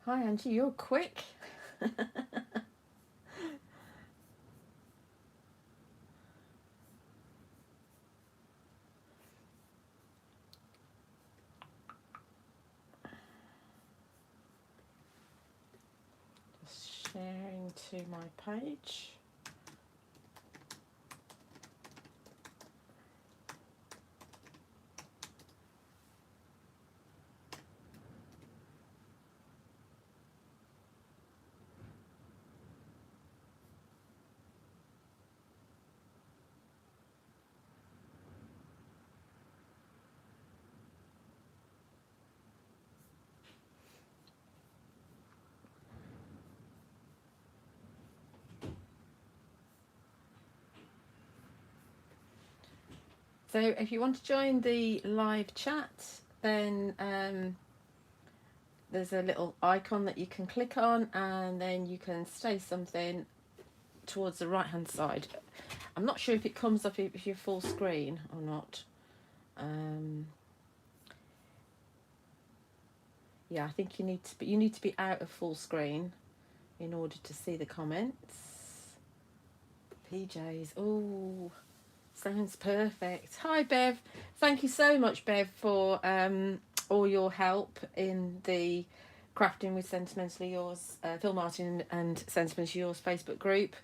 Hi Angie, you're quick. Just sharing to my page. So if you want to join the live chat, then there's a little icon that you can click on, and then you can say something towards the right hand side. I'm not sure if it comes up if you're full screen or not. Yeah, I think you need to be out of full screen in order to see the comments. PJs. Oh, sounds perfect. Hi Bev. Thank you so much, Bev, for all your help in the Crafting with Sentimentally Yours, Phil Martin and Sentimentally Yours Facebook group,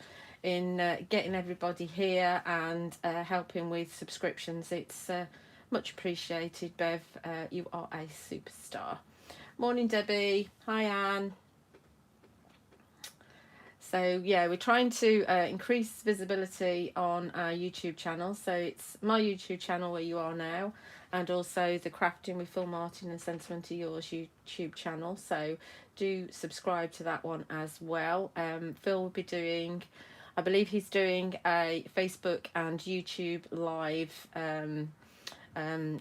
in getting everybody here and helping with subscriptions. It's much appreciated, Bev. You are a superstar. Morning, Debbie. Hi, Anne. So yeah, we're trying to increase visibility on our YouTube channel. So it's my YouTube channel where you are now, and also the Crafting with Phil Martin and Sentimentally Yours YouTube channel. So do subscribe to that one as well. Phil will be doing, I believe he's doing a Facebook and YouTube live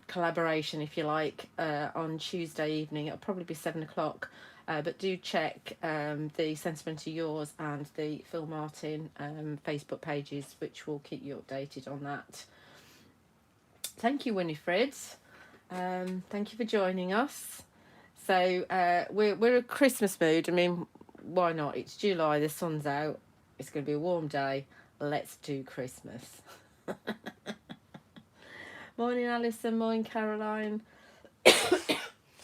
collaboration, if you like, on Tuesday evening. It'll probably be 7 o'clock. But do check the Sentimentally Yours and the Phil Martin Facebook pages, which will keep you updated on that. Thank you, Winifred. Thank you for joining us. So we're a Christmas mood. I mean, why not? It's July, the sun's out. It's going to be a warm day. Let's do Christmas. Morning, Alison. Morning, Caroline.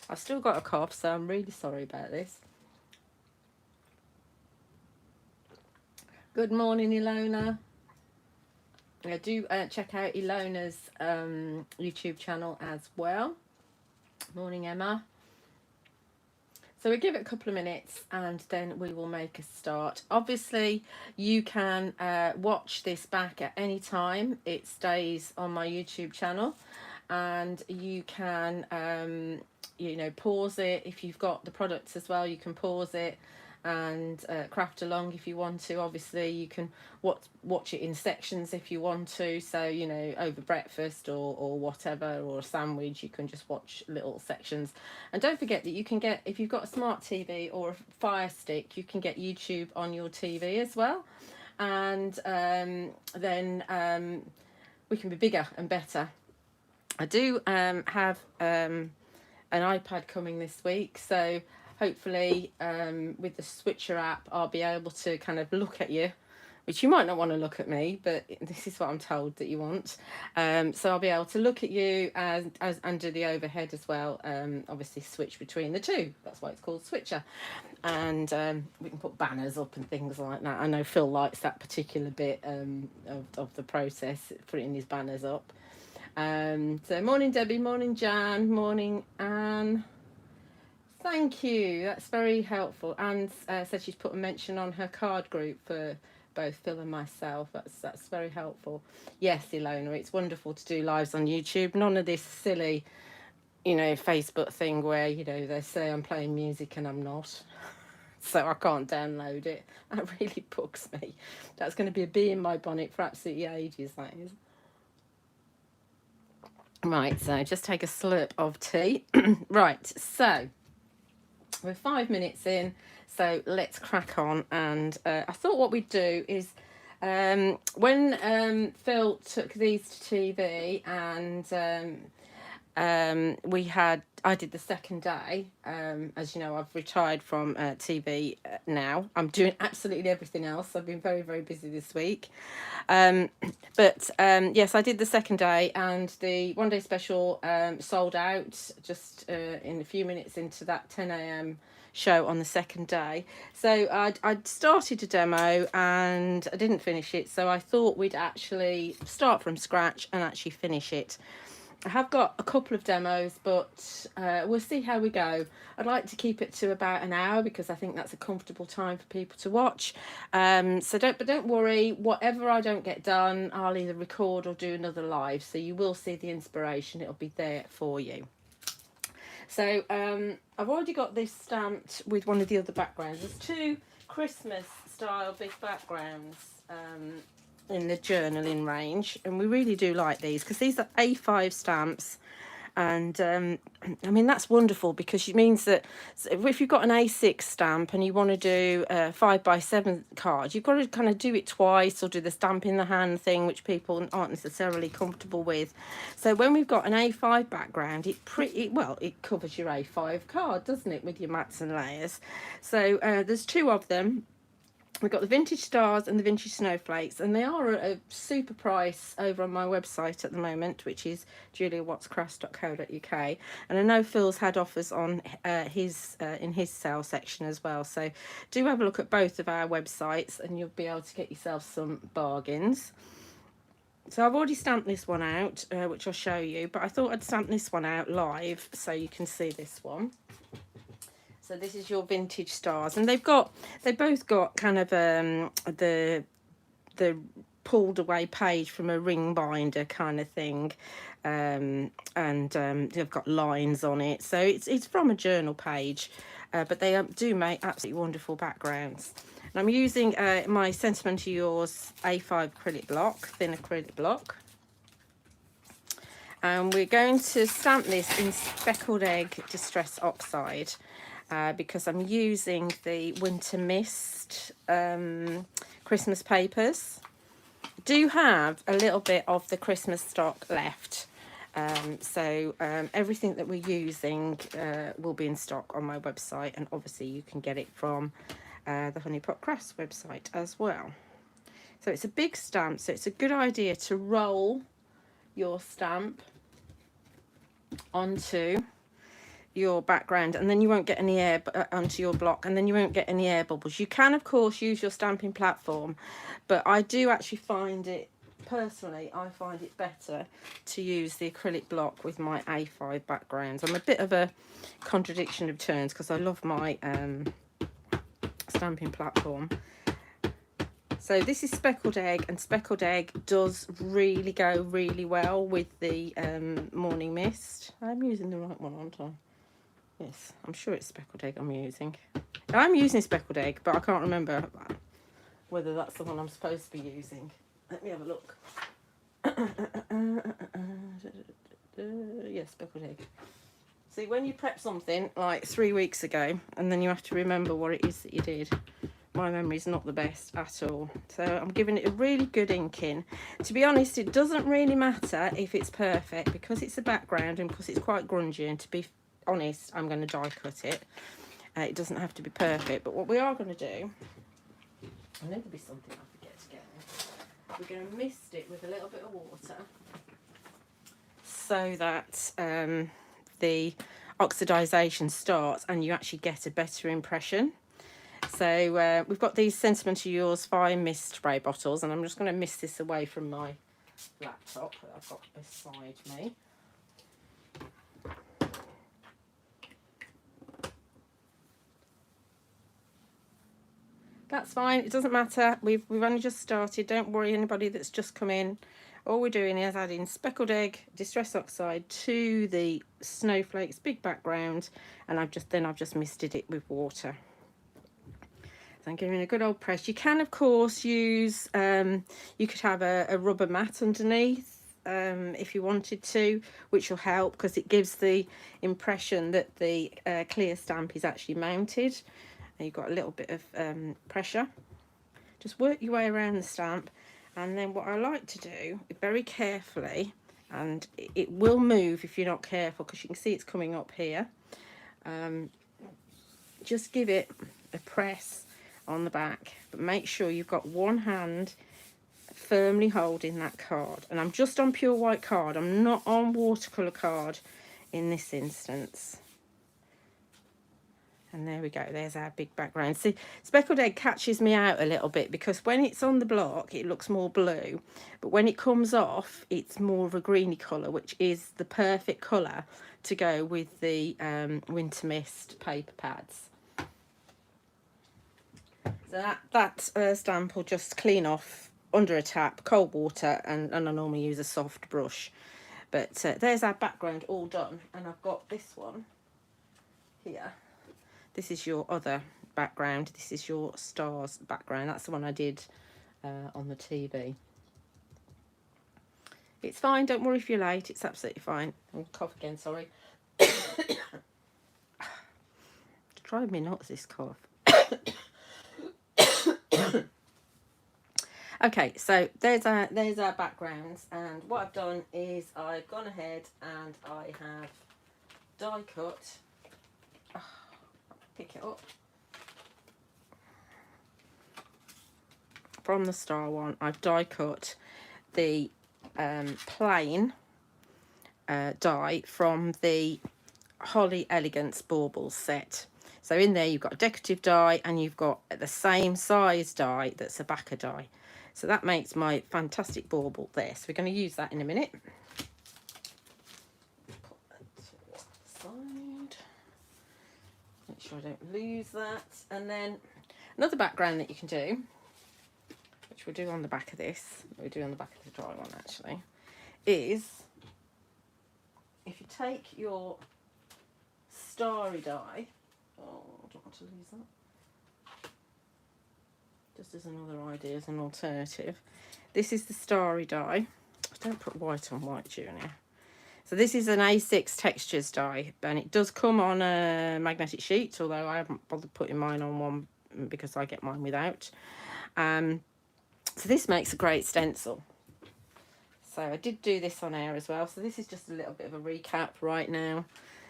I've still got a cough, so I'm really sorry about this. Good morning, Ilona. Do check out Ilona's YouTube channel as well. Morning, Emma. So we give it a couple of minutes and then we will make a start. Obviously, you can watch this back at any time. It stays on my YouTube channel, and you can pause it. If you've got the products as well, you can pause it and craft along if you want to. Obviously, you can watch it in sections if you want to, so over breakfast or whatever, or a sandwich, you can just watch little sections. And don't forget that you can get, if you've got a smart TV or a Fire Stick, you can get YouTube on your TV as well, and then we can be bigger and better. I do have an iPad coming this week, so hopefully with the Switcher app I'll be able to kind of look at you, which you might not want to look at me, but this is what I'm told that you want. So I'll be able to look at you and do the overhead as well. Obviously switch between the two. That's why it's called Switcher. And we can put banners up and things like that. I know Phil likes that particular bit of the process, putting his banners up. So morning Debbie, morning Jan, morning Anne. Thank you, that's very helpful. Anne said she's put a mention on her card group for both Phil and myself. That's very helpful. Yes, Ilona, it's wonderful to do lives on YouTube. None of this silly, Facebook thing where, they say I'm playing music and I'm not. So I can't download it. That really bugs me. That's going to be a bee in my bonnet for absolutely ages, that is. Right, so just take a slurp of tea. Right, so we're 5 minutes in, so let's crack on. And I thought what we'd do is when Phil took these to TV, and I did the second day. As you know, I've retired from TV now. I'm doing absolutely everything else. I've been very, very busy this week. Yes, I did the second day, and the one day special sold out just in a few minutes into that 10 a.m. show on the second day. So I'd started a demo and I didn't finish it. So I thought we'd actually start from scratch and actually finish it. I have got a couple of demos, but we'll see how we go. I'd like to keep it to about an hour because I think that's a comfortable time for people to watch. But don't worry. Whatever I don't get done, I'll either record or do another live. So you will see the inspiration. It'll be there for you. So I've already got this stamped with one of the other backgrounds. There's two Christmas style big backgrounds in the journaling range, and we really do like these because these are A5 stamps, and I mean that's wonderful because it means that if you've got an A6 stamp and you want to do a 5x7 card, you've got to kind of do it twice or do the stamp in the hand thing, which people aren't necessarily comfortable with. So when we've got an A5 background, it covers your A5 card, doesn't it, with your mats and layers. So there's two of them. We've got the vintage stars and the vintage snowflakes, and they are a super price over on my website at the moment, which is juliawattscrafts.co.uk. And I know Phil's had offers on in his sale section as well. So do have a look at both of our websites and you'll be able to get yourself some bargains. So I've already stamped this one out, which I'll show you, but I thought I'd stamp this one out live so you can see this one. So this is your vintage stars, and they both got kind of the pulled away page from a ring binder kind of thing, and they've got lines on it. So it's from a journal page, but they do make absolutely wonderful backgrounds. And I'm using my Sentimentally Yours A5 acrylic block, thin acrylic block. And we're going to stamp this in Speckled Egg Distress Oxide. Because I'm using the Winter Mist Christmas papers. Do have a little bit of the Christmas stock left. Everything that we're using will be in stock on my website, and obviously you can get it from the Honeypot Crafts website as well. So it's a big stamp, so it's a good idea to roll your stamp onto your background, and then you won't get any air onto your block, and then you won't get any air bubbles. You can of course use your stamping platform, but I do actually find it personally, I find it better to use the acrylic block with my A5 backgrounds. I'm a bit of a contradiction of terms because I love my stamping platform. So this is Speckled Egg, and Speckled Egg does really go really well with the Morning Mist. I'm using the right one, aren't I? Yes, I'm sure it's Speckled Egg I'm using. I'm using Speckled Egg, but I can't remember whether that's the one I'm supposed to be using. Let me have a look. Yes, Speckled Egg. See, when you prep something like 3 weeks ago, and then you have to remember what it is that you did, my memory's not the best at all. So I'm giving it a really good inking. To be honest, it doesn't really matter if it's perfect because it's a background and because it's quite grungy, and to be honest, I'm going to die cut it. It doesn't have to be perfect, but what we are going to do, and there'll be something I forget to get in, we're going to mist it with a little bit of water so that the oxidization starts and you actually get a better impression. So we've got these Sentimentally Yours fine mist spray bottles, and I'm just going to mist this away from my laptop that I've got beside me. That's fine, it doesn't matter. We've only just started. Don't worry, anybody that's just come in. All we're doing is adding Speckled Egg Distress Oxide to the snowflakes, big background, and I've just misted it with water. So I'm giving it a good old press. You can of course use you could have a rubber mat underneath if you wanted to, which will help because it gives the impression that the clear stamp is actually mounted. And you've got a little bit of pressure. Just work your way around the stamp, and then what I like to do very carefully and it will move if you're not careful, because you can see it's coming up here. Just give it a press on the back, but make sure you've got one hand firmly holding that card. And I'm just on pure white card, I'm not on watercolour card in this instance. And there we go, there's our big background. See, speckled egg catches me out a little bit, because when it's on the block it looks more blue, but when it comes off it's more of a greeny colour, which is the perfect colour to go with the Winter Mist paper pads. So that stamp will just clean off under a tap, cold water, and I normally use a soft brush. But there's our background all done, and I've got this one here. This is your other background. This is your stars background. That's the one I did on the TV. It's fine, don't worry if you're late, it's absolutely fine. I'll cough again, sorry. It's driving me nuts, this cough. Okay, so there's our backgrounds, and what I've done is I've gone ahead and I have die cut. Pick it up from the star one. I've die cut the plain die from the Holly Elegance baubles set. So in there you've got a decorative die, and you've got the same size die that's a backer die. So that makes my fantastic bauble there. So we're going to use that in a minute. Put that to the side. Make sure I don't lose that. And then another background that you can do, which we'll do on the back of this, we'll do on the back of the dry one actually, is if you take your starry die, oh, I don't want to lose that, just as another idea, as an alternative. This is the starry die. Don't put white on white, Junior. So this is an A6 textures die, and it does come on a magnetic sheet, although I haven't bothered putting mine on one because I get mine without. So this makes a great stencil. So I did do this on air as well. So this is just a little bit of a recap right now.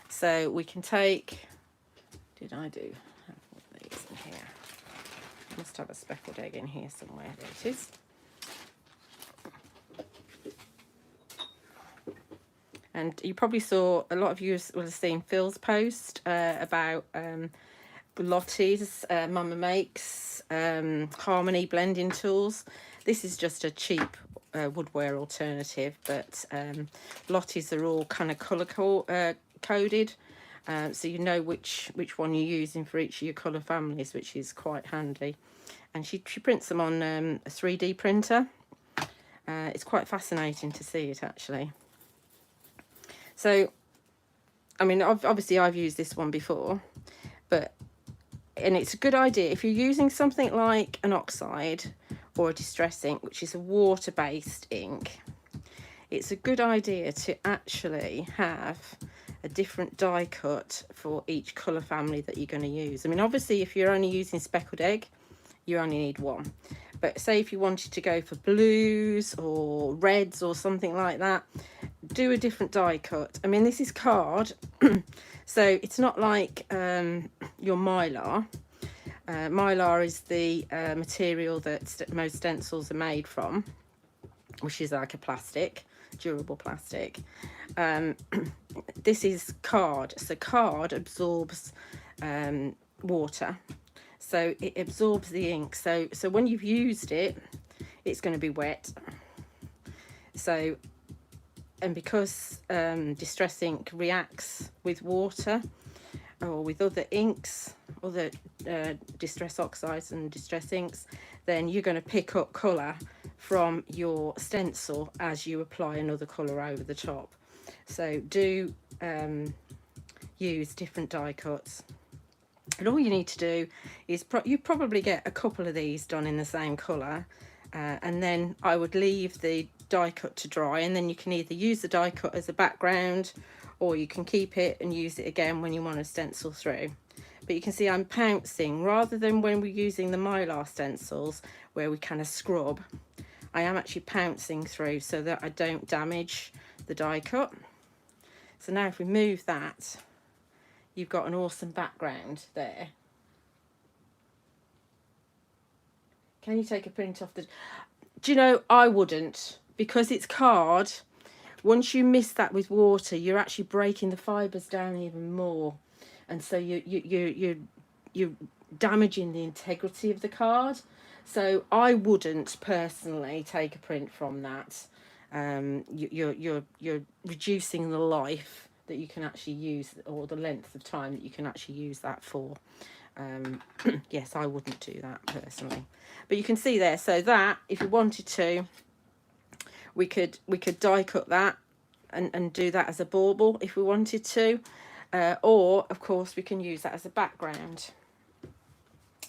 So we can take, did I do have one of these in here? I must have a speckled egg in here somewhere. There it is. And you probably saw, a lot of you will have seen Phil's post about Lottie's Mama Makes Harmony blending tools. This is just a cheap woodware alternative, but Lottie's are all kind of colour coded, so you know which one you're using for each of your colour families, which is quite handy. And she prints them on a 3D printer. It's quite fascinating to see it actually. So, I mean, obviously I've used this one before, and it's a good idea if you're using something like an oxide or a distress ink, which is a water-based ink. It's a good idea to actually have a different die cut for each colour family that you're going to use. I mean, obviously, if you're only using speckled egg, you only need one. But say if you wanted to go for blues or reds or something like that, do a different die cut. I mean, this is card, so it's not like your mylar. Mylar is the material that most stencils are made from, which is like a plastic, durable plastic. This is card, so card absorbs water, so it absorbs the ink. So when you've used it, it's going to be wet. So, and because distress ink reacts with water or with other inks, other distress oxides and distress inks, then you're going to pick up colour from your stencil as you apply another colour over the top. So do use different die cuts. And all you need to do is you probably get a couple of these done in the same colour, and then I would leave the die cut to dry, and then you can either use the die cut as a background, or you can keep it and use it again when you want to stencil through. But you can see I'm pouncing, rather than when we're using the mylar stencils where we kind of scrub. I am actually pouncing through so that I don't damage the die cut. So now if we move that, you've got an awesome background there. Can you take a print off the... Do you know, I wouldn't, because it's card. Once you mist that with water, you're actually breaking the fibres down even more. And so you're damaging the integrity of the card. So I wouldn't personally take a print from that. You're reducing the life that you can actually use, or the length of time that you can actually use that for. Yes, I wouldn't do that personally, but you can see there. So that, if you wanted to, we could die cut that and do that as a bauble if we wanted to, or of course we can use that as a background.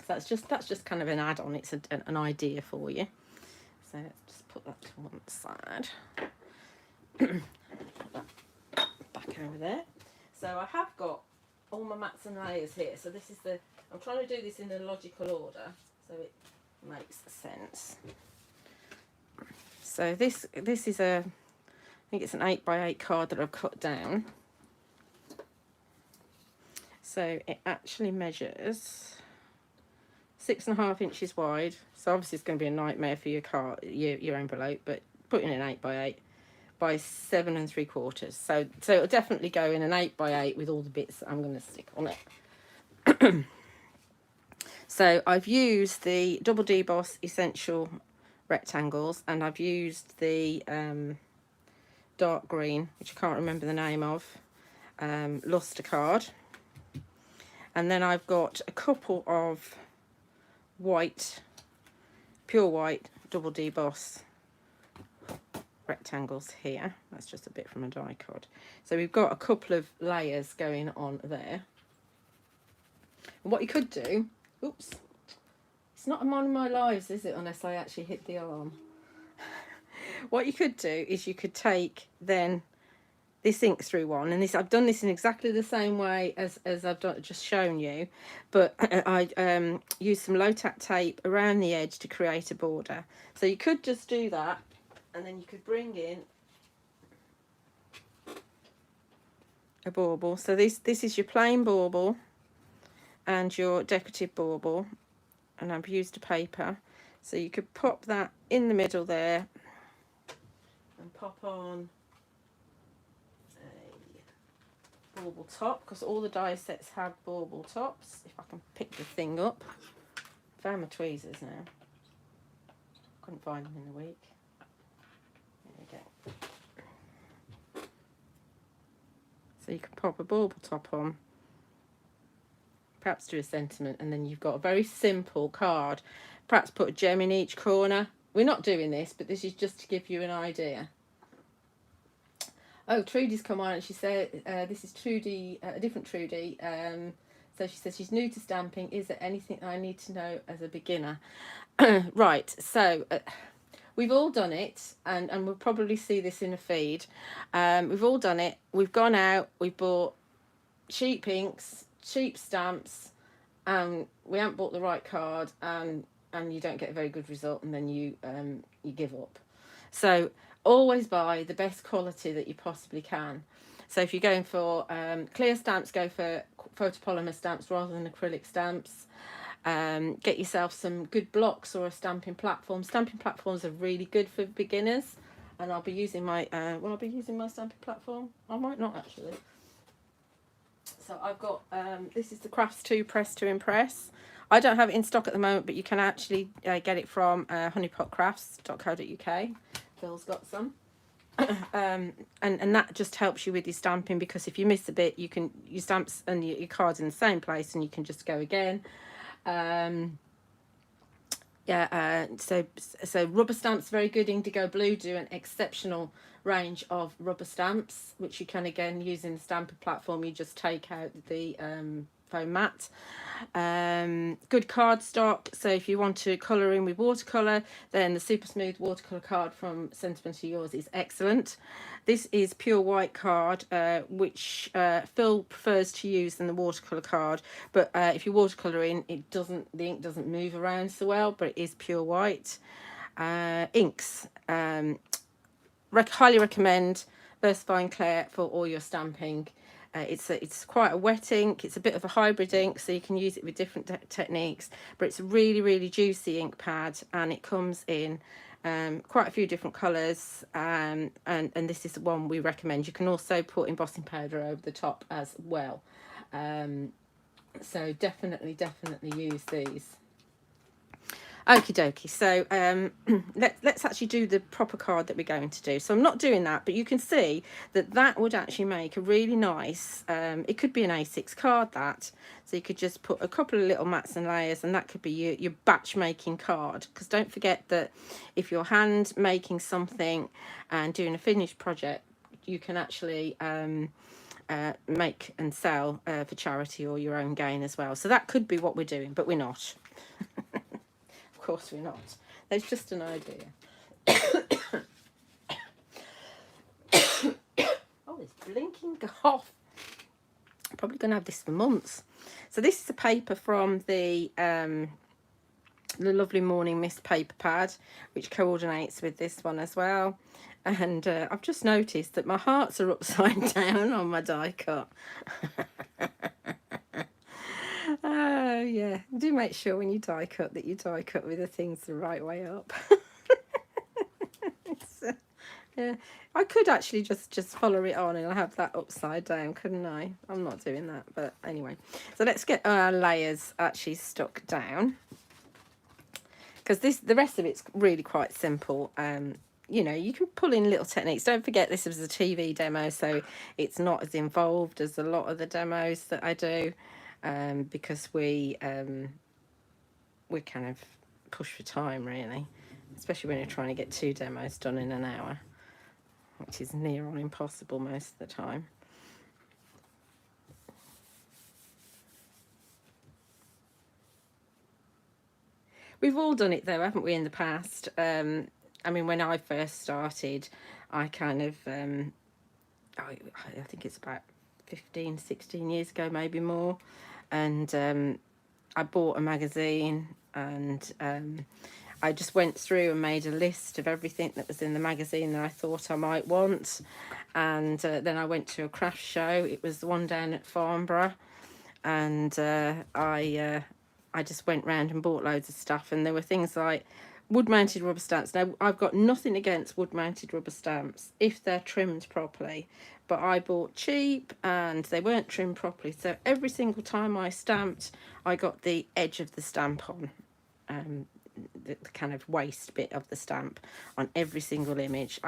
So that's just kind of an add-on. It's an idea for you. So let's just put that to one side. Put that back over there. So I have got all my mats and layers here. So this is the... I'm trying to do this in a logical order so it makes sense. So this is I think it's an 8x8 card that I've cut down. So it actually measures 6.5 inches wide. So obviously it's going to be a nightmare for your card, your envelope, but put in an 8x8 by 7 3/4. So it'll definitely go in an 8x8 with all the bits that I'm going to stick on it. So I've used the Double Deboss Essential rectangles, and I've used the dark green, which I can't remember the name of, luster card. And then I've got a couple of white, pure white Double Deboss rectangles here. That's just a bit from a die cut. So we've got a couple of layers going on there. And what you could do... Oops, it's not on my lives, is it, unless I actually hit the arm. What you could do is you could take then this ink through one, and this, I've done this in exactly the same way as I've just shown you, but I used some low tack tape around the edge to create a border. So you could just do that, and then you could bring in a bauble. So this is your plain bauble and your decorative bauble, and I've used a paper, so you could pop that in the middle there and pop on a bauble top, because all the die sets have bauble tops. If I can pick the thing up. Found my tweezers now, couldn't find them in the week. There we go. So you can pop a bauble top on, perhaps do a sentiment, and then you've got a very simple card. Perhaps put a gem in each corner. We're not doing this, but this is just to give you an idea. Oh, Trudy's come on and she said, this is Trudy, a different Trudy. So she says she's new to stamping. Is there anything I need to know as a beginner? Right, so we've all done it, and we'll probably see this in a feed. We've all done it. We've gone out, we've bought cheap inks, cheap stamps, and we haven't bought the right card, and you don't get a very good result, and then you give up. So always buy the best quality that you possibly can. So if you're going for clear stamps, go for photopolymer stamps rather than acrylic stamps. Get yourself some good blocks or a stamping platform. Stamping platforms are really good for beginners, and I'll be using my I'll be using my stamping platform. I might not actually. So I've got, this is the Crafts 2 Press to Impress. I don't have it in stock at the moment, but you can actually get it from honeypotcrafts.co.uk. Phil's got some. And that just helps you with your stamping, because if you miss a bit, you can, your stamps and your cards in the same place, and you can just go again. So rubber stamps, very good. Indigo Blue do an exceptional range of rubber stamps, which you can again use in the stamping platform. You just take out the foam mat. Good cardstock, so if you want to colour in with watercolour, then the super smooth watercolour card from Sentimentally Yours is excellent. This is pure white card, which Phil prefers to use than the watercolour card, but if you watercolour in, the ink doesn't move around so well, but it is pure white. Inks, highly recommend VersaFine Clear for all your stamping. It's quite a wet ink. It's a bit of a hybrid ink, so you can use it with different techniques. But it's a really, really juicy ink pad, and it comes in quite a few different colours. And this is the one we recommend. You can also put embossing powder over the top as well. So definitely use these. Okie dokie, so let's actually do the proper card that we're going to do. So I'm not doing that, but you can see that that would actually make a really nice, it could be an A6 card, that. So you could just put a couple of little mats and layers, and that could be your batch making card. Because don't forget that if you're hand making something and doing a finished project, you can actually make and sell for charity or your own gain as well. So that could be what we're doing, but we're not. Of course we're not. That's just an idea. Oh, it's blinking off. I'm probably going to have this for months. So this is a paper from the Lovely Morning Mist paper pad, which coordinates with this one as well. And I've just noticed that my hearts are upside down on my die cut. Oh yeah, do make sure when you die cut that you die cut with the things the right way up. Yeah, I could actually just follow it on and have that upside down, couldn't I? I'm not doing that, but anyway. So let's get our layers actually stuck down, because the rest of it's really quite simple. You know, you can pull in little techniques. Don't forget this was a TV demo, so it's not as involved as a lot of the demos that I do. Because we kind of push for time, really, especially when you're trying to get 2 demos done in an hour, which is near on impossible most of the time. We've all done it though, haven't we, in the past? I mean, when I first started, I kind of I think it's about 15, 16 years ago, maybe more. And I bought a magazine, and I just went through and made a list of everything that was in the magazine that I thought I might want. And then I went to a craft show. It was the one down at Farnborough, and I just went round and bought loads of stuff. And there were things like wood-mounted rubber stamps. Now, I've got nothing against wood-mounted rubber stamps if they're trimmed properly, but I bought cheap and they weren't trimmed properly. So every single time I stamped, I got the edge of the stamp on, the kind of waste bit of the stamp on every single image.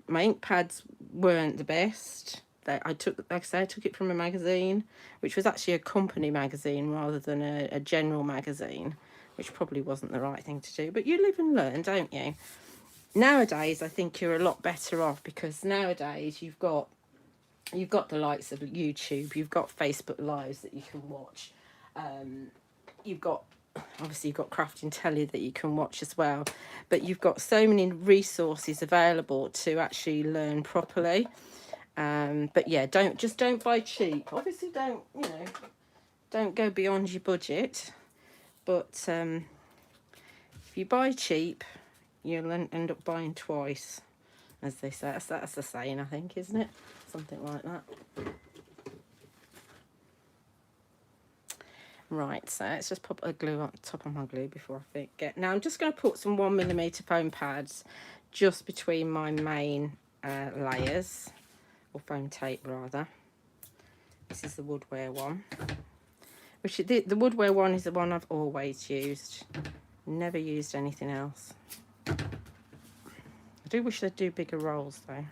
My ink pads weren't the best. I took, like I say, I took it from a magazine, which was actually a company magazine rather than a general magazine, which probably wasn't the right thing to do. But you live and learn, don't you? Nowadays, I think you're a lot better off, because nowadays you've got the likes of YouTube, you've got Facebook Lives that you can watch, you've got crafting telly that you can watch as well, but you've got so many resources available to actually learn properly. But yeah, don't buy cheap. Obviously, don't go beyond your budget. But if you buy cheap, you'll end up buying twice, as they say. That's the saying, I think, isn't it? Something like that. Right, so let's just pop a glue on top of my glue before I forget. Now I'm just going to put some 1mm foam pads just between my main layers, or foam tape rather. This is the woodware one. Which the woodware one is the one I've always used. Never used anything else. I do wish they'd do bigger rolls though.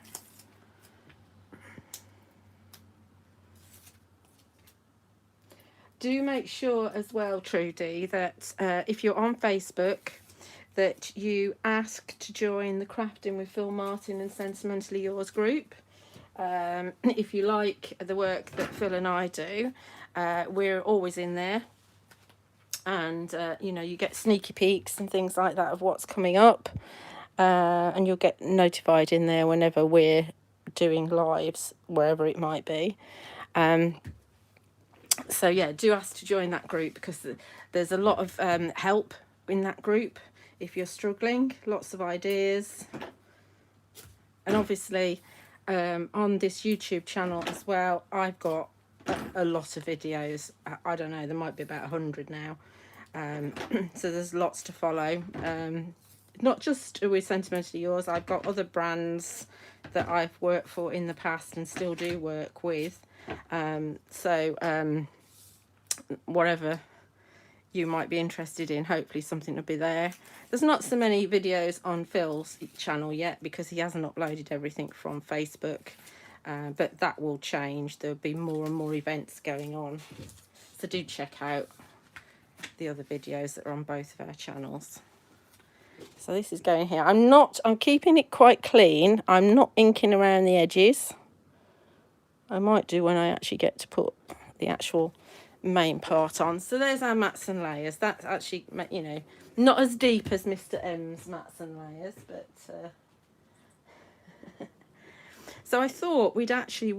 Do make sure as well, Trudy, that if you're on Facebook, that you ask to join the Crafting with Phil Martin and Sentimentally Yours group. If you like the work that Phil and I do, we're always in there, and you get sneaky peeks and things like that of what's coming up, and you'll get notified in there whenever we're doing lives, wherever it might be. So yeah, do ask to join that group, because there's a lot of help in that group if you're struggling. Lots of ideas, and obviously on this YouTube channel as well, I've got a lot of videos. I don't know, there might be about 100 now. So there's lots to follow. Not just with Sentimentally Yours, I've got other brands that I've worked for in the past and still do work with. Whatever you might be interested in, hopefully something will be there. There's not so many videos on Phil's channel yet because he hasn't uploaded everything from Facebook, but that will change. There'll be more and more events going on, so do check out the other videos that are on both of our channels. So this is going here. I'm keeping it quite clean. I'm not inking around the edges. I might do when I actually get to put the actual main part on. So there's our mats and layers. That's actually, you know, not as deep as Mr. M's mats and layers, but so I thought we'd actually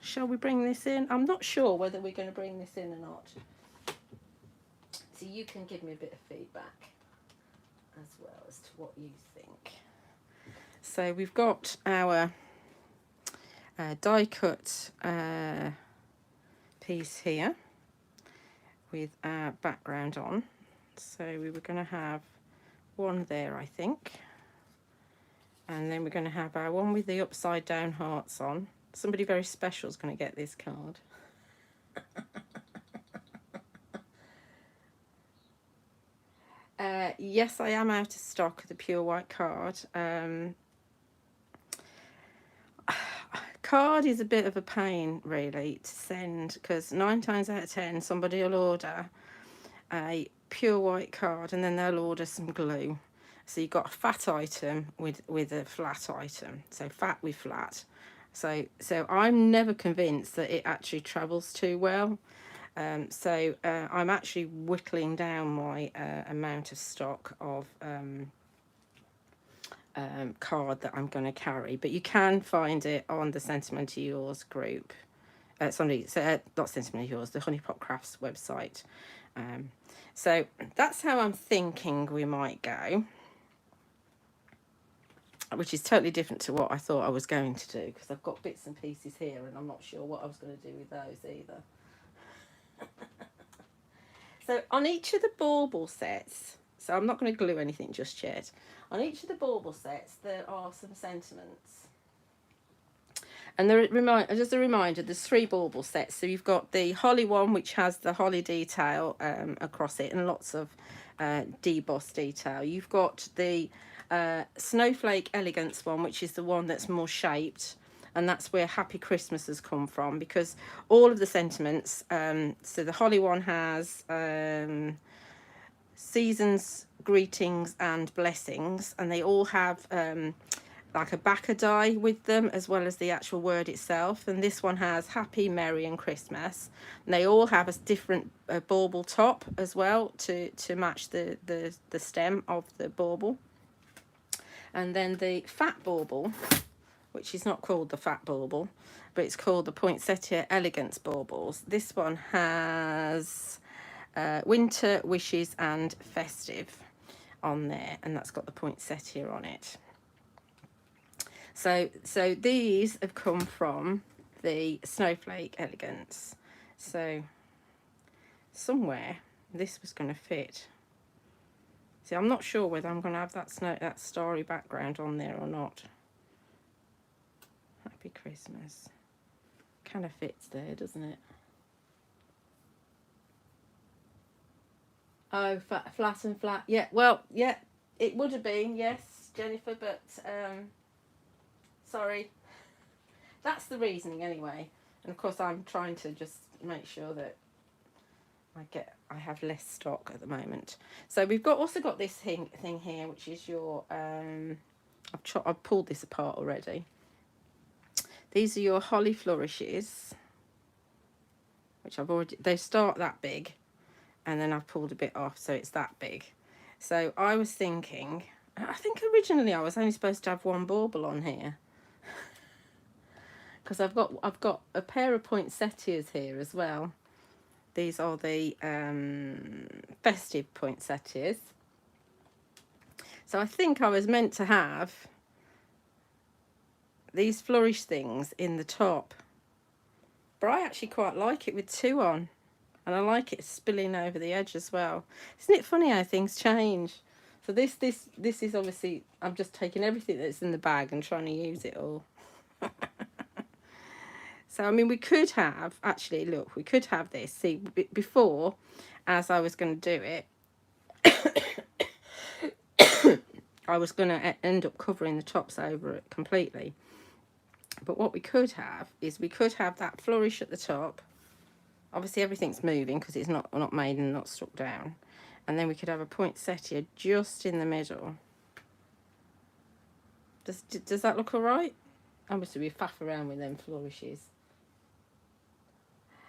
shall we bring this in? I'm not sure whether we're going to bring this in or not, so you can give me a bit of feedback as well as to what you think. So we've got our die cut piece here with our background on. So we were going to have one there, I think, and then we're going to have our one with the upside down hearts on. Somebody very special is going to get this card. Yes, I am out of stock of the pure white card. Card is a bit of a pain really to send, because 9 times out of 10 somebody will order a pure white card and then they'll order some glue. So you've got a fat item with a flat item, so fat with flat. So I'm never convinced that it actually travels too well. I'm actually whittling down my amount of stock of card that I'm going to carry, but you can find it on the Sentimentally Yours group. Not Sentimentally Yours, the Honeypot Crafts website. So that's how I'm thinking we might go, which is totally different to what I thought I was going to do, because I've got bits and pieces here and I'm not sure what I was going to do with those either. So on each of the bauble sets, so I'm not going to glue anything just yet. On each of the bauble sets, there are some sentiments. And just a reminder, there's 3 bauble sets. So you've got the holly one, which has the holly detail across it and lots of debossed detail. You've got the snowflake elegance one, which is the one that's more shaped. And that's where Happy Christmas has come from, because all of the sentiments, so the holly one has seasons, greetings and blessings, and they all have like a backer die with them as well as the actual word itself. And this one has happy, merry and Christmas, and they all have a different bauble top as well to match the stem of the bauble. And then the fat bauble, which is not called the fat bauble, but it's called the Poinsettia Elegance baubles. This one has winter, wishes and festive on there, and that's got the poinsettia on it. So these have come from the Snowflake Elegance. So somewhere this was going to fit. See, I'm not sure whether I'm going to have that starry background on there or not. Happy Christmas. Kind of fits there, doesn't it? Oh, flat and flat. Yeah, well, yeah, it would have been, yes, Jennifer, but sorry. That's the reasoning anyway. And of course I'm trying to just make sure that I have less stock at the moment. So we've also got this thing here, which is your I've pulled this apart already. These are your holly flourishes, which they start that big, and then I've pulled a bit off, so it's that big. So I was thinking, I think originally I was only supposed to have 1 bauble on here, because I've got a pair of poinsettias here as well. These are the festive poinsettias. So I think I was meant to have these flourish things in the top. But I actually quite like it with 2 on. And I like it spilling over the edge as well. Isn't it funny how things change? So this is obviously, I'm just taking everything that's in the bag and trying to use it all. So, I mean, we could have, actually, look, we could have this. See, before, as I was going to do it, I was going to end up covering the tops over it completely. But what we could have is we could have that flourish at the top. Obviously, everything's moving because it's not made and not stuck down. And then we could have a poinsettia just in the middle. Does that look all right? Obviously, we faff around with them flourishes.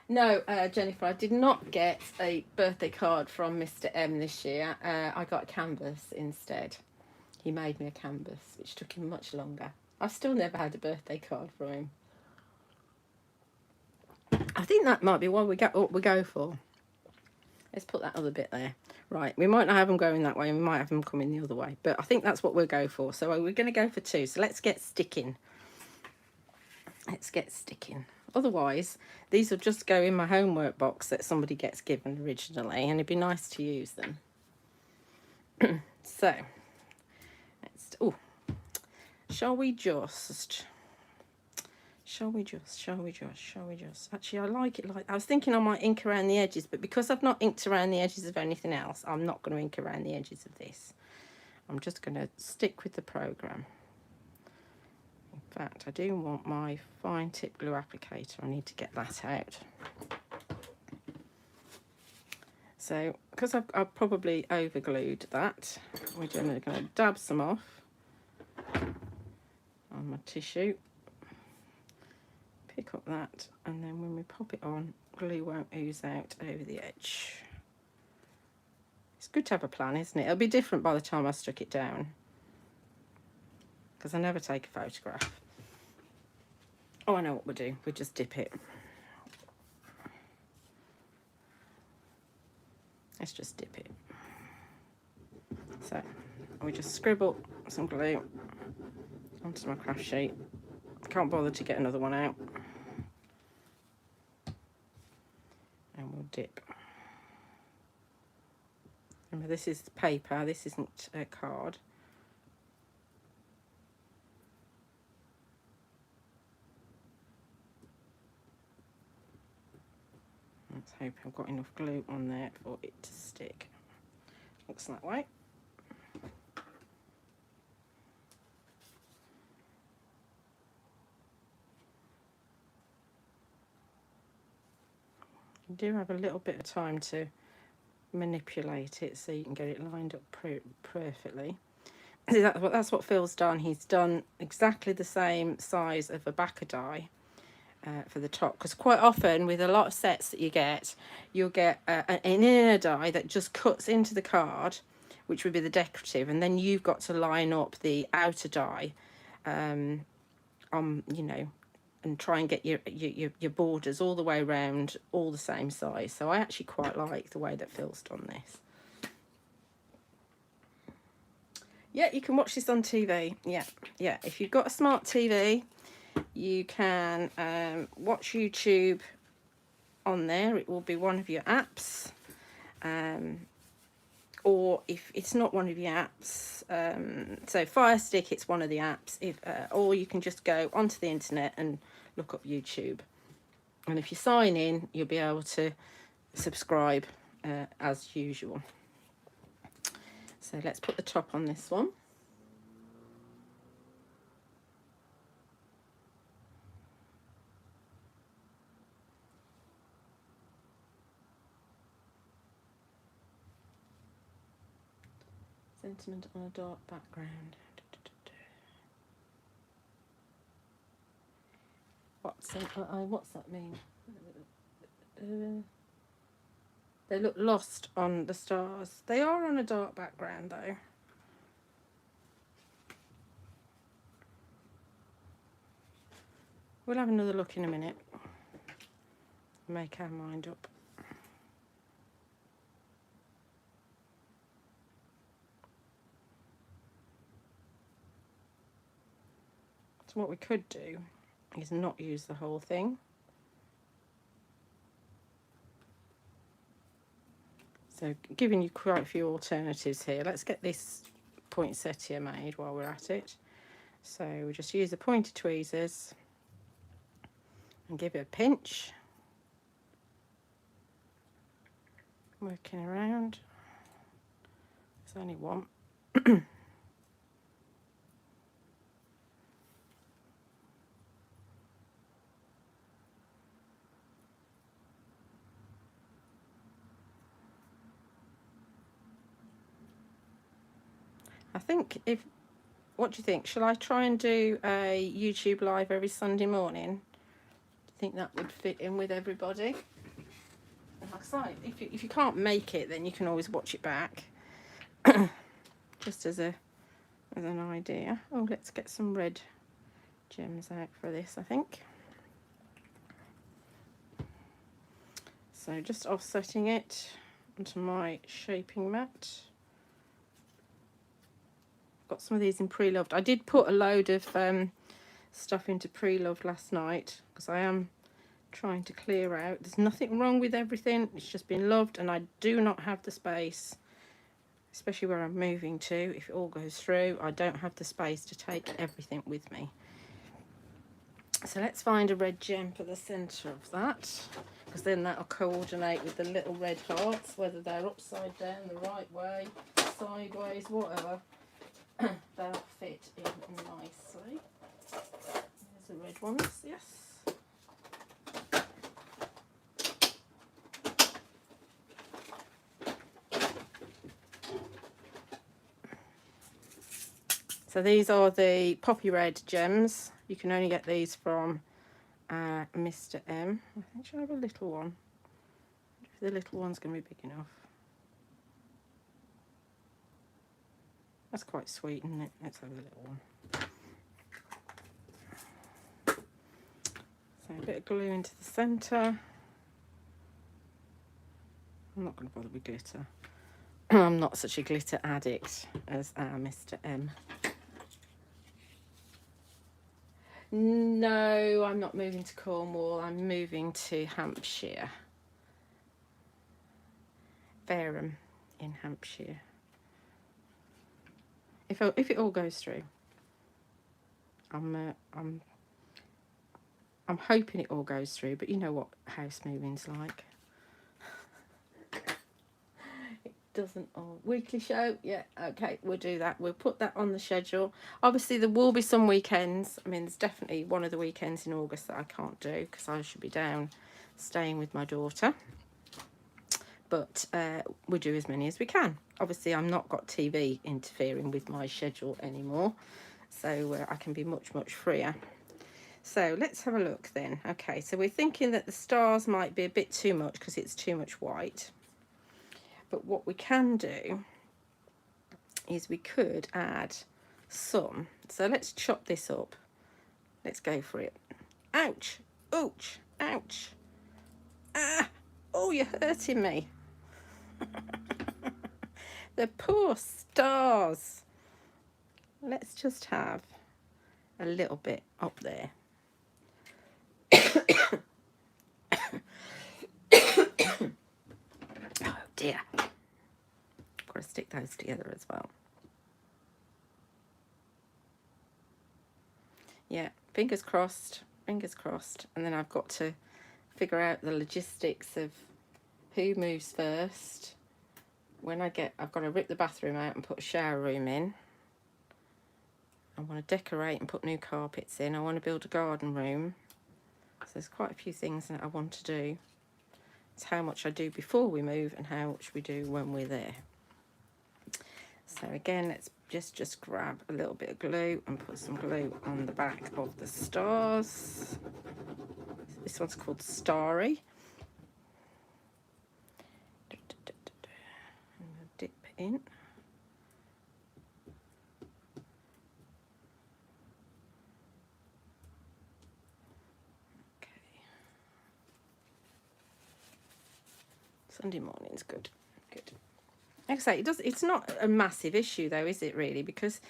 No, Jennifer, I did not get a birthday card from Mr. M this year. I got a canvas instead. He made me a canvas, which took him much longer. I've still never had a birthday card from him. I think that might be what we go for. Let's put that other bit there. Right, we might not have them going that way, and we might have them coming the other way. But I think that's what we'll go for. So we're going to go for 2. So let's get sticking. Let's get sticking. Otherwise, these will just go in my homework box that somebody gets given originally, and it'd be nice to use them. So, let's, shall we just, actually, I like it like, I was thinking I might ink around the edges, but because I've not inked around the edges of anything else, I'm not going to ink around the edges of this. I'm just going to stick with the program. In fact, I do want my fine tip glue applicator. I need to get that out. So, because I've probably overglued that, we're going to dab some off on my tissue. Pick up that, and then when we pop it on, glue won't ooze out over the edge. It's good to have a plan, isn't it? It'll be different by the time I stuck it down, because I never take a photograph. Oh, I know what we'll do. We'll just dip it. Let's just dip it. So we just scribble some glue onto my craft sheet. Can't bother to get another one out. And we'll dip. Remember, this is paper. This isn't a card. Let's hope I've got enough glue on there for it to stick. Looks that way. You do have a little bit of time to manipulate it so you can get it lined up perfectly. That's what Phil's done. He's done exactly the same size of a backer die. For the top, because quite often with a lot of sets that you get, you'll get an inner die that just cuts into the card, which would be the decorative, and then you've got to line up the outer die on, you know, and try and get your borders all the way around all the same size. So I actually quite like the way that Phil's done this. Yeah, you can watch this on TV. Yeah, if you've got a smart TV, you can watch YouTube on there. It will be one of your apps, or if it's not one of your apps, so Fire Stick, it's one of the apps. Or you can just go onto the internet and look up YouTube, and if you sign in, you'll be able to subscribe as usual. So let's put the top on this one. Sentiment on a dark background. What's that mean? They look lost on the stars. They are on a dark background though. We'll have another look in a minute. Make our mind up. So what we could do is not use the whole thing. So giving you quite a few alternatives here. Let's get this poinsettia made while we're at it. So we just use the pointed tweezers and give it a pinch. Working around. There's only one. I think what do you think? Shall I try and do a YouTube live every Sunday morning? Do you think that would fit in with everybody? Like I say, if you can't make it, then you can always watch it back. Just as an idea. Oh, let's get some red gems out for this, I think. So just offsetting it onto my shaping mat. Got some of these in pre-loved. I did put a load of stuff into pre-loved last night because I am trying to clear out. There's nothing wrong with everything, it's just been loved, and I do not have the space, especially where I'm moving to. If it all goes through, I don't have the space to take everything with me. So let's find a red gem for the centre of that, because then that'll coordinate with the little red hearts, whether they're upside down, the right way, sideways, whatever. They'll fit in nicely. There's the red ones, yes. So these are the poppy red gems. You can only get these from Mr. M. I think she'll have a little one. If the little one's going to be big enough. That's quite sweet, isn't it? Let's have a little one. So a bit of glue into the centre. I'm not going to bother with glitter. I'm not such a glitter addict as our Mr. M. No, I'm not moving to Cornwall. I'm moving to Hampshire. Fareham in Hampshire. If it all goes through, I'm hoping it all goes through. But you know what house moving's like. It doesn't. Oh, weekly show. Yeah, okay, we'll do that. We'll put that on the schedule. Obviously, there will be some weekends. I mean, there's definitely one of the weekends in August that I can't do because I should be down staying with my daughter. But we'll do as many as we can. Obviously, I'm not got TV interfering with my schedule anymore, so I can be much, much freer. So let's have a look then. Okay, so we're thinking that the stars might be a bit too much because it's too much white. But what we can do is we could add some. So let's chop this up. Let's go for it. Ouch! Ouch! Ouch! Ah! Oh, you're hurting me. The poor stars. Let's just have a little bit up there. Oh dear. Got to stick those together as well. Yeah, fingers crossed, fingers crossed. And then I've got to figure out the logistics of who moves first. When I've got to rip the bathroom out and put a shower room in. I want to decorate and put new carpets in. I want to build a garden room. So there's quite a few things that I want to do. It's how much I do before we move and how much we do when we're there. So again, let's just grab a little bit of glue and put some glue on the back of the stars. This one's called Starry. Dip in. Okay. Sunday morning's good. Good. like I say, it's not a massive issue though, is it really? Because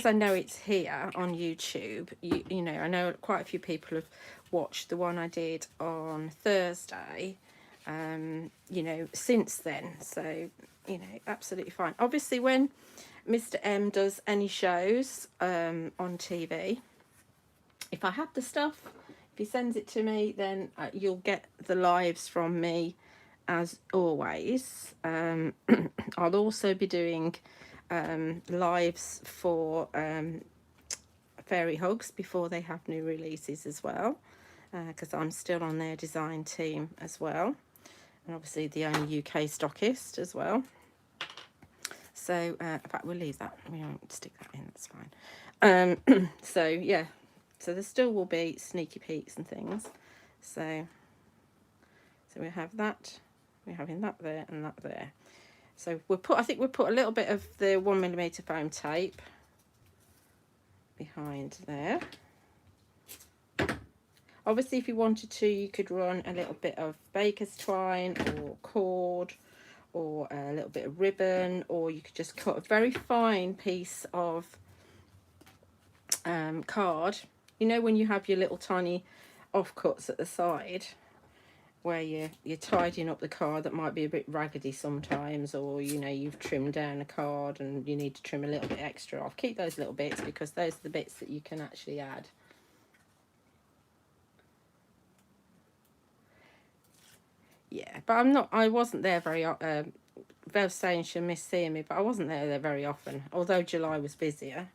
I know it's here on YouTube. You know, I know quite a few people have watched the one I did on Thursday. You know, since then, so you know, absolutely fine. Obviously, when Mr. M does any shows on TV, if I have the stuff, if he sends it to me, then you'll get the lives from me as always. I'll also be doing lives for Fairy Hugs before they have new releases as well, because I'm still on their design team as well, and obviously the only UK stockist as well. So in fact, we'll leave that, we won't stick that in, that's fine. So yeah, so there still will be sneaky peeks and things. So we have that, we're having that there and that there. So we'll put, I think we'll put a little bit of the 1mm foam tape behind there. Obviously, if you wanted to, you could run a little bit of baker's twine or cord or a little bit of ribbon, or you could just cut a very fine piece of card. You know, when you have your little tiny offcuts at the side where you're tidying up the card that might be a bit raggedy sometimes, or you know, you've trimmed down a card and you need to trim a little bit extra off. Keep those little bits, because those are the bits that you can actually add. Yeah, but I wasn't there very Vel's saying she'll miss seeing me, but I wasn't there very often. Although July was busier,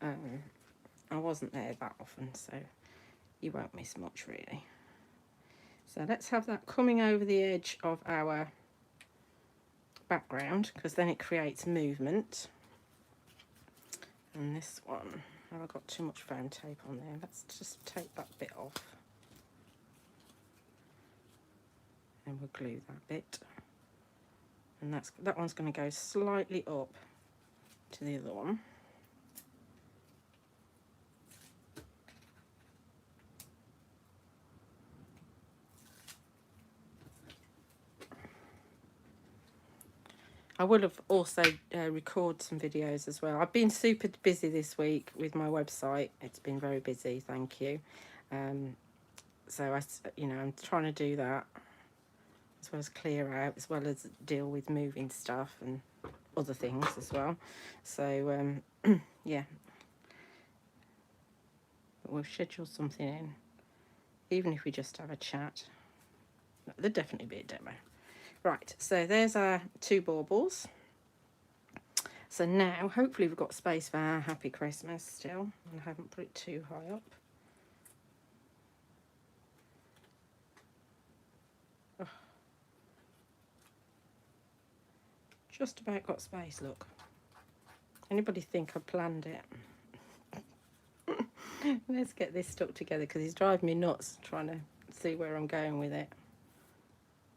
I wasn't there that often, so you won't miss much really. So let's have that coming over the edge of our background, because then it creates movement. And this one, have I got too much foam tape on there? Let's just take that bit off. And we'll glue that bit. And that one's going to go slightly up to the other one. I would have also recorded some videos as well. I've been super busy this week with my website. It's been very busy, thank you. So you know, I'm trying to do that, as well as clear out, as well as deal with moving stuff and other things as well. So yeah, but we'll schedule something in, even if we just have a chat. There'll definitely be a demo. Right, so there's our 2 baubles. So now, hopefully we've got space for our Happy Christmas still, and I haven't put it too high up. Oh. Just about got space, look. Anybody think I planned it? Let's get this stuck together, because he's driving me nuts trying to see where I'm going with it.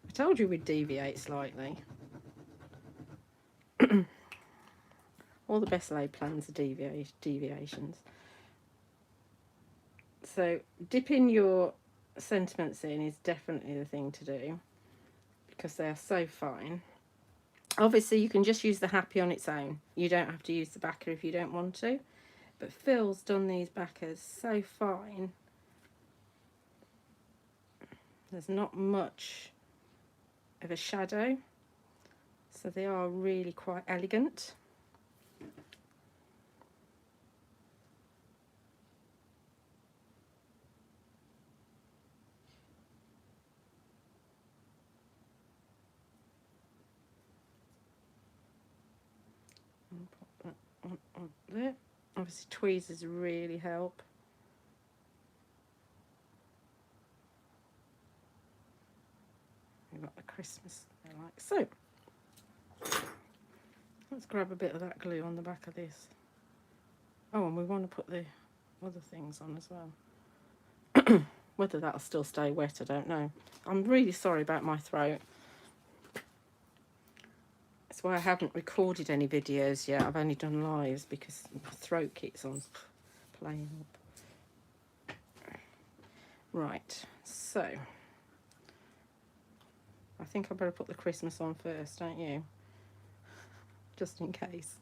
I told you we'd deviate slightly. All the best laid plans are deviations. So dipping your sentiments in is definitely the thing to do, because they are so fine. Obviously you can just use the Happy on its own. You don't have to use the backer if you don't want to. But Phil's done these backers so fine. There's not much of a shadow, so they are really quite elegant. And pop that on there. Obviously tweezers really help. We've got the Christmas there, like so. Let's grab a bit of that glue on the back of this. Oh, and we want to put the other things on as well. Whether that'll still stay wet, I don't know. I'm really sorry about my throat. That's why I haven't recorded any videos yet. I've only done lives because my throat keeps on playing up. Right, so I think I better put the Christmas on first, don't you? just in case.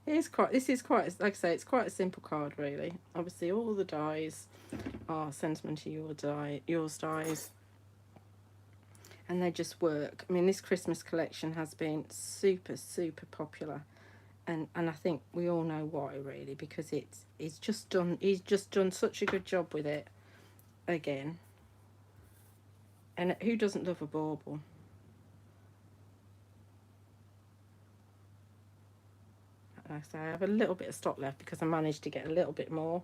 This is quite, like I say, it's quite a simple card really. Obviously all the dies are Sentimentally Yours dies, and they just work. I mean, this Christmas collection has been super popular, and I think we all know why really, because he's just done such a good job with it again. And who doesn't love a bauble? Like I say, I have a little bit of stock left because I managed to get a little bit more,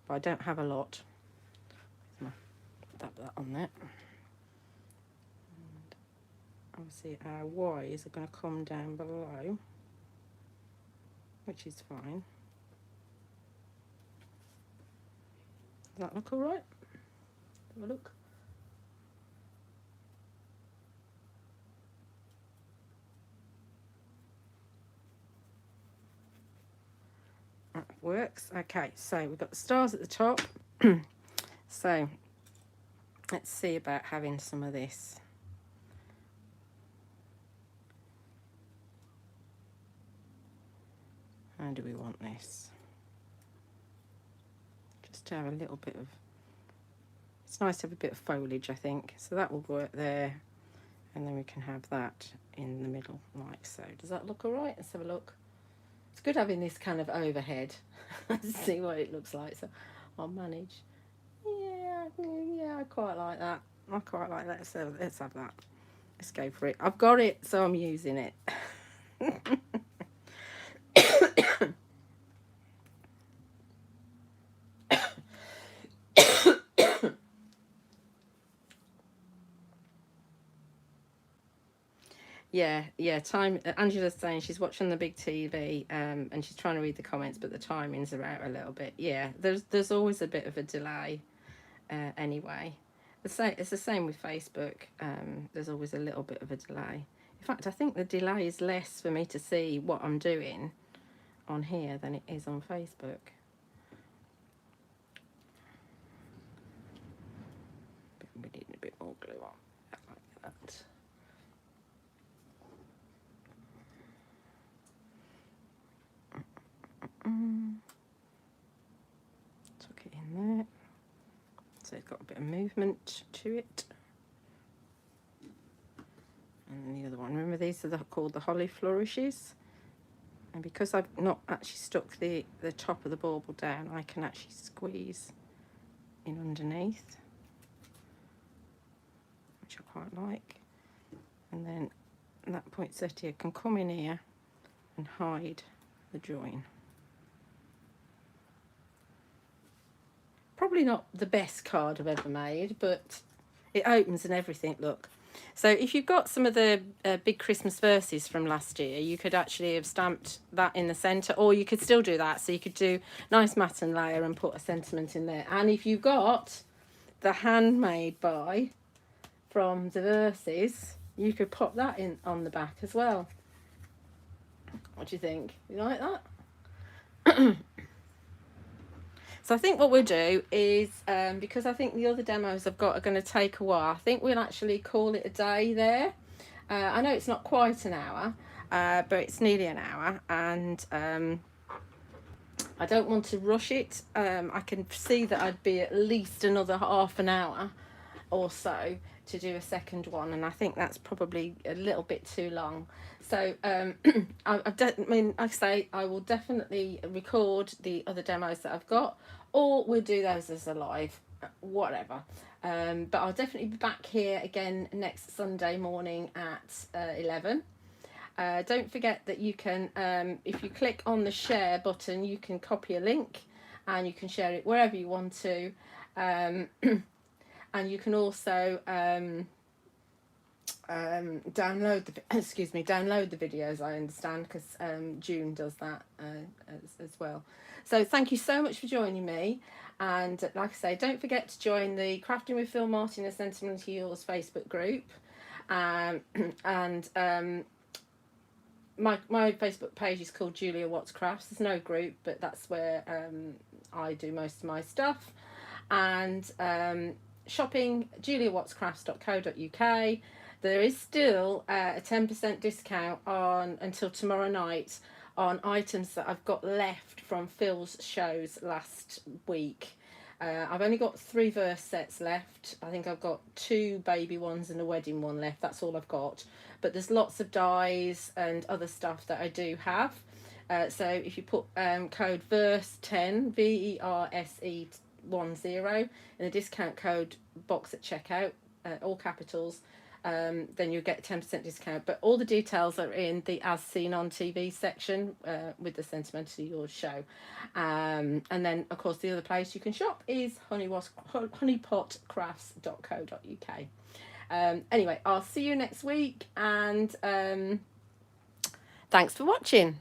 but I don't have a lot. Dab that on there. And obviously our Y's are going to come down below, which is fine. Does that look alright? Have a look. That works. Okay, so we've got the stars at the top. So let's see about having some of this. How do we want this? Just to have a little bit of, it's nice to have a bit of foliage, I think. So that will work there. And then we can have that in the middle, like so. Does that look all right? Let's have a look. It's good having this kind of overhead to see what it looks like. So I'll manage. Yeah, I quite like that. I quite like that. So let's have that. Let's go for it. I've got it, so I'm using it. Yeah, time. Angela's saying she's watching the big TV, and she's trying to read the comments, but the timings are out a little bit. Yeah, there's always a bit of a delay, anyway. It's the same with Facebook. There's always a little bit of a delay. In fact, I think the delay is less for me to see what I'm doing on here than it is on Facebook. We need a bit more glue on, like that. Tuck it in there. So it's got a bit of movement to it. And the other one, remember these are called the Holly Flourishes. And because I've not actually stuck the top of the bauble down, I can actually squeeze in underneath, which I quite like. And then that poinsettia can come in here and hide the join. Probably not the best card I've ever made, but it opens and everything, look. So if you've got some of the big Christmas verses from last year, you could actually have stamped that in the centre, or you could still do that. So you could do nice matten layer and put a sentiment in there. And if you've got the handmade by from the verses, you could pop that in on the back as well. What do you think? You like that? So I think what we'll do is, because I think the other demos I've got are going to take a while, I think we'll actually call it a day there. I know it's not quite an hour, but it's nearly an hour, and I don't want to rush it. I can see that I'd be at least another half an hour or so to do a second one, and I think that's probably a little bit too long. So I mean, like I say, I will definitely record the other demos that I've got, or we'll do those as a live, whatever. But I'll definitely be back here again next Sunday morning at 11. Don't forget that you can, if you click on the share button, you can copy a link and you can share it wherever you want to. And you can also download the videos, I understand, because June does that as well. So thank you so much for joining me, and like I say, don't forget to join the Crafting with Phil Martin and Sentimentally Yours Facebook group, and my Facebook page is called Julia Watts Crafts. There's no group, but that's where I do most of my stuff. And shopping juliawattscrafts.co.uk. There is still a 10% discount on until tomorrow night on items that I've got left from Phil's shows last week. I've only got 3 verse sets left. I think I've got 2 baby ones and a wedding one left. That's all I've got. But there's lots of dies and other stuff that I do have. So if you put code VERSE10, VERSE 10, in the discount code box at checkout, all capitals, then you'll get 10% discount. But all the details are in the As Seen on TV section with the Sentimentally Yours show. And then, of course, the other place you can shop is honeypotcrafts.co.uk. Anyway, I'll see you next week, and thanks for watching.